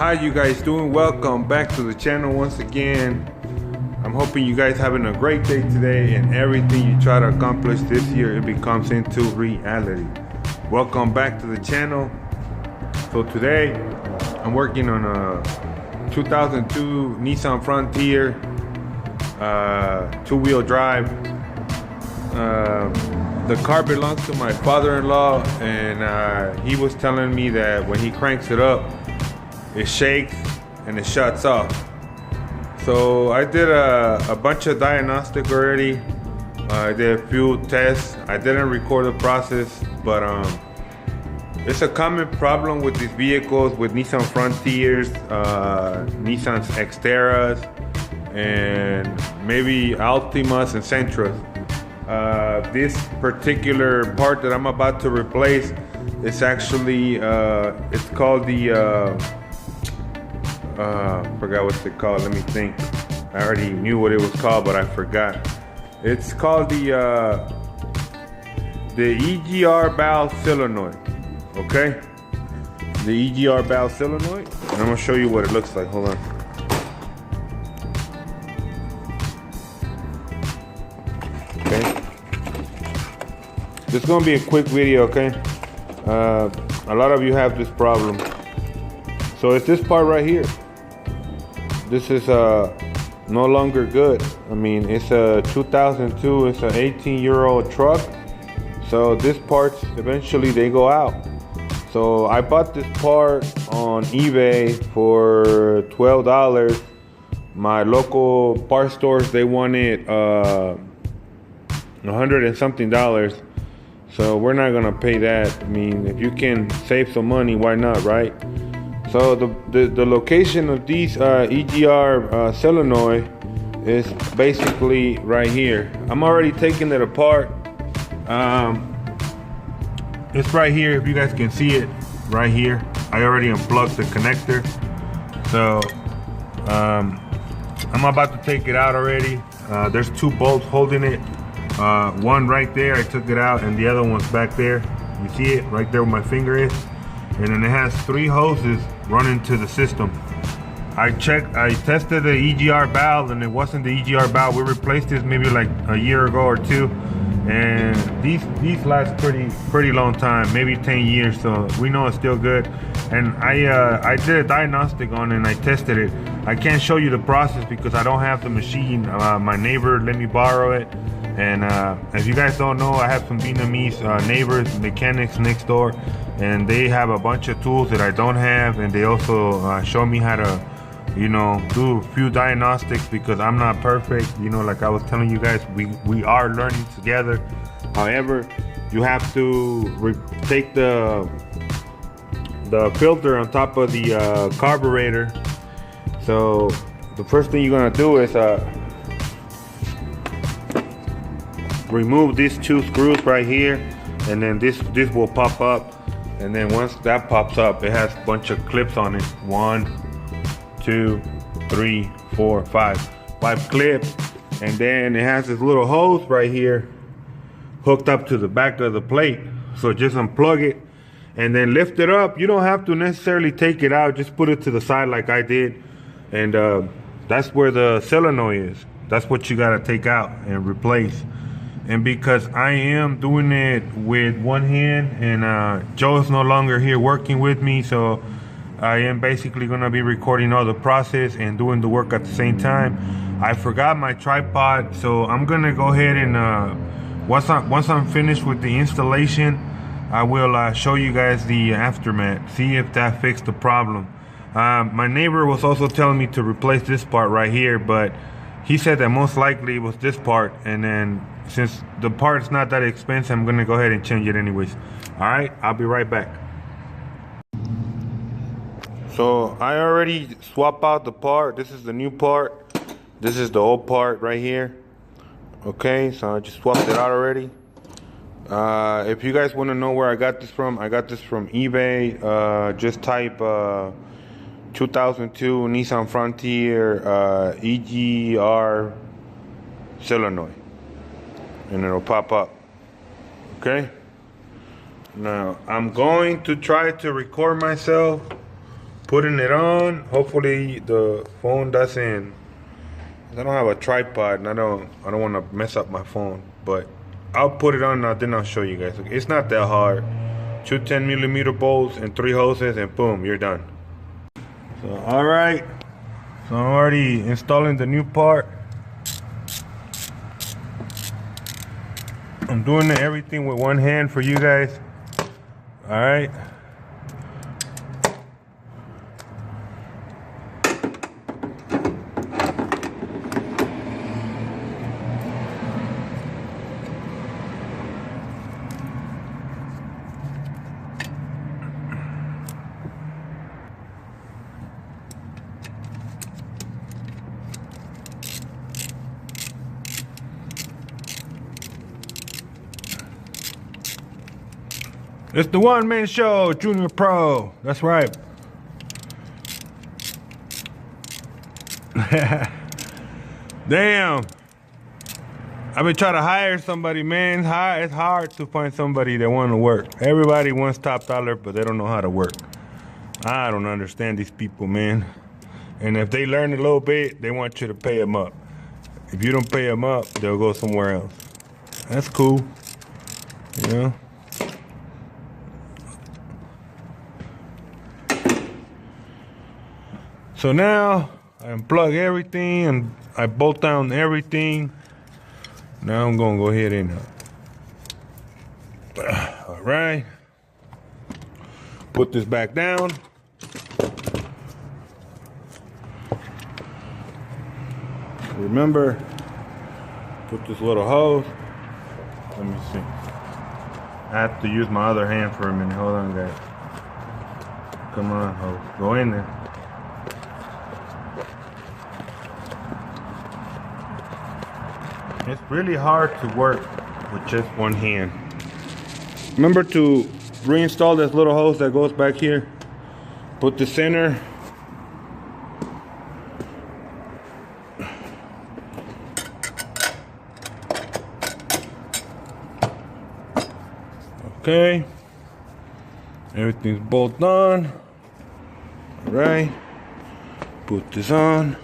How you guys doing? Welcome back to the channel once again. I'm hoping you guys having a great day today, and everything you try to accomplish this year, it becomes into reality. Welcome back to the channel. So today I'm working on a 2002 Nissan Frontier, two-wheel drive. The car belongs to my father-in-law, and he was telling me that when he cranks it up, it shakes and it shuts off. So I did a bunch of diagnostic already. I did a few tests. I didn't record the process, but it's a common problem with these vehicles, with Nissan Frontiers, Nissan Xteras, and maybe Altimas and Sentras. This particular part that I'm about to replace, it's actually it's called the forgot what's it called. Let me think. I already knew what it was called, but I forgot. It's called the EGR valve solenoid. Okay, the EGR valve solenoid. And I'm gonna show you what it looks like. Hold on. Okay. This is gonna be a quick video. Okay. A lot of you have this problem. So it's this part right here. This is no longer good. I mean, it's a 2002, it's an 18-year-old truck. So this parts, eventually they go out. So I bought this part on eBay for $12. My local part stores, they wanted $100 and something. So we're not gonna pay that. I mean, if you can save some money, why not, right? So the location of these EGR solenoid is basically right here. I'm already taking it apart. It's right here, if you guys can see it, right here. I already unplugged the connector. So I'm about to take it out already. There's two bolts holding it. One right there, I took it out, and the other one's back there. You see it right there where my finger is? And then it has three hoses running to the system. I tested the EGR valve, and it wasn't the EGR valve. We replaced this maybe like a year ago or two, and these last pretty long time, maybe 10 years. So we know it's still good. And I did a diagnostic on it, and I tested it. I can't show you the process because I don't have the machine. My neighbor let me borrow it. And if you guys don't know, I have some Vietnamese neighbors, mechanics next door, and they have a bunch of tools that I don't have, and they also show me how to, do a few diagnostics, because I'm not perfect. Like I was telling you guys, we are learning together. However, you have to take the filter on top of the carburetor. So the first thing you're gonna do is remove these two screws right here, and then this will pop up. And then once that pops up, it has a bunch of clips on it. 1, 2, 3, 4, 5 clips. And then it has this little hose right here hooked up to the back of the plate. So just unplug it and then lift it up. You don't have to necessarily take it out, just put it to the side like I did. And that's where the solenoid is. That's what you gotta take out and replace. And because I am doing it with one hand, and Joe's no longer here working with me, so I am basically gonna be recording all the process and doing the work at the same time. I forgot my tripod, so I'm gonna go ahead and once I'm finished with the installation, I will show you guys the aftermath, see if that fixed the problem. My neighbor was also telling me to replace this part right here, but he said that most likely it was this part, and then since the part's not that expensive, I'm gonna go ahead and change it anyways. All right, I'll be right back. So I already swapped out the part. This is the new part. This is the old part right here. Okay, so I just swapped it out already. If you guys wanna know where I got this from eBay. Just type 2002 Nissan Frontier EGR solenoid, and it'll pop up. Okay, now I'm going to try to record myself putting it on. Hopefully the phone doesn't. I don't have a tripod and I don't want to mess up my phone, but I'll put it on now, then I'll show you guys. It's not that hard. 2 10mm bolts and 3 hoses and boom, you're done. So alright, so I'm already installing the new part. I'm doing everything with one hand for you guys. Alright. It's the one-man show, Junior Pro. That's right. Damn. I've been trying to hire somebody, man. It's hard to find somebody that want to work. Everybody wants top dollar, but they don't know how to work. I don't understand these people, man. And if they learn a little bit, they want you to pay them up. If you don't pay them up, they'll go somewhere else. That's cool. You know? So now I unplug everything and I bolt down everything. Now I'm gonna go ahead and all right, put this back down. Remember, put this little hose. Let me see. I have to use my other hand for a minute. Hold on, guys. Come on, hose. Go in there. It's really hard to work with just one hand. Remember to reinstall this little hose that goes back here. Put the center. Okay. Everything's bolted on. All right. Put this on.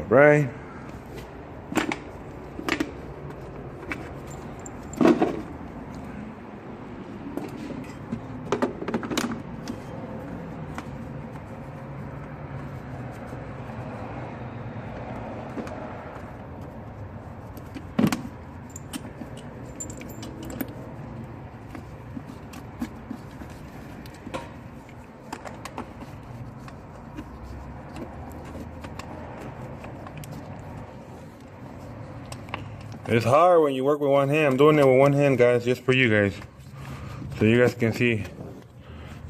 Right. It's hard when you work with one hand. I'm doing it with one hand, guys, just for you guys. So you guys can see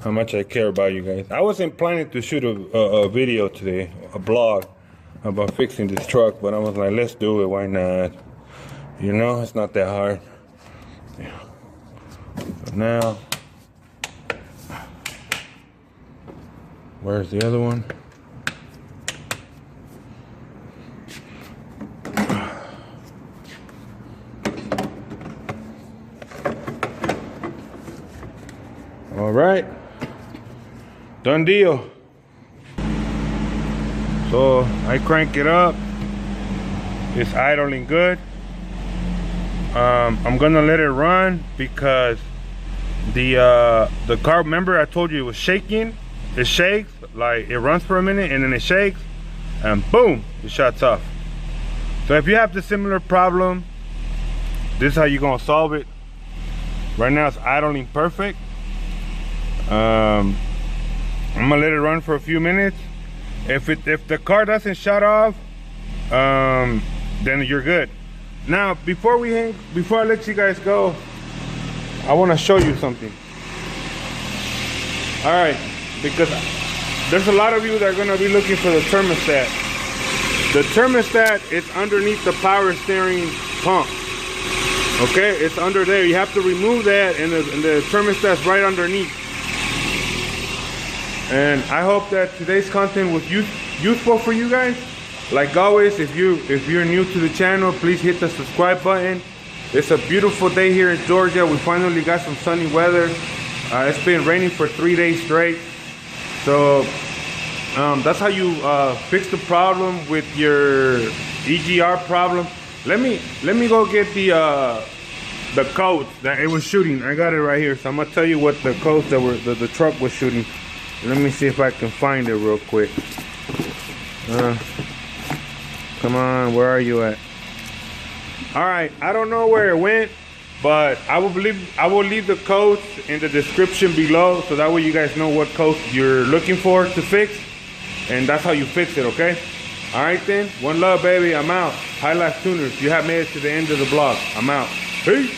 how much I care about you guys. I wasn't planning to shoot a video today, a blog about fixing this truck, but I was like, let's do it, why not? You know, it's not that hard. Yeah. So now, where's the other one? All right, done deal. So I crank it up. It's idling good. I'm gonna let it run because the car, remember I told you it was shaking. It shakes, like it runs for a minute and then it shakes and boom, it shuts off. So if you have the similar problem, this is how you're gonna solve it. Right now it's idling perfect. I'm gonna let it run for a few minutes. If the car doesn't shut off, then you're good. Now before I let you guys go, I want to show you something. All right, because there's a lot of you that are gonna be looking for the thermostat. The thermostat is underneath the power steering pump. Okay, it's under there. You have to remove that, and the thermostat's right underneath. And I hope that today's content was useful for you guys. like always, if you're new to the channel, please hit the subscribe button. It's a beautiful day here in Georgia. We finally got some sunny weather. It's been raining for 3 days straight. So that's how you fix the problem with your EGR problem. Let me go get the codes that it was shooting. I got it right here, so I'm gonna tell you what the codes that were the truck was shooting. Let me see if I can find it real quick. Come on, where are you at? All right, I don't know where it went, but I will leave the codes in the description below, so that way you guys know what codes you're looking for to fix, and that's how you fix it. Okay? All right then. One love, baby. I'm out. High Life Tuners. You have made it to the end of the vlog. I'm out. Peace.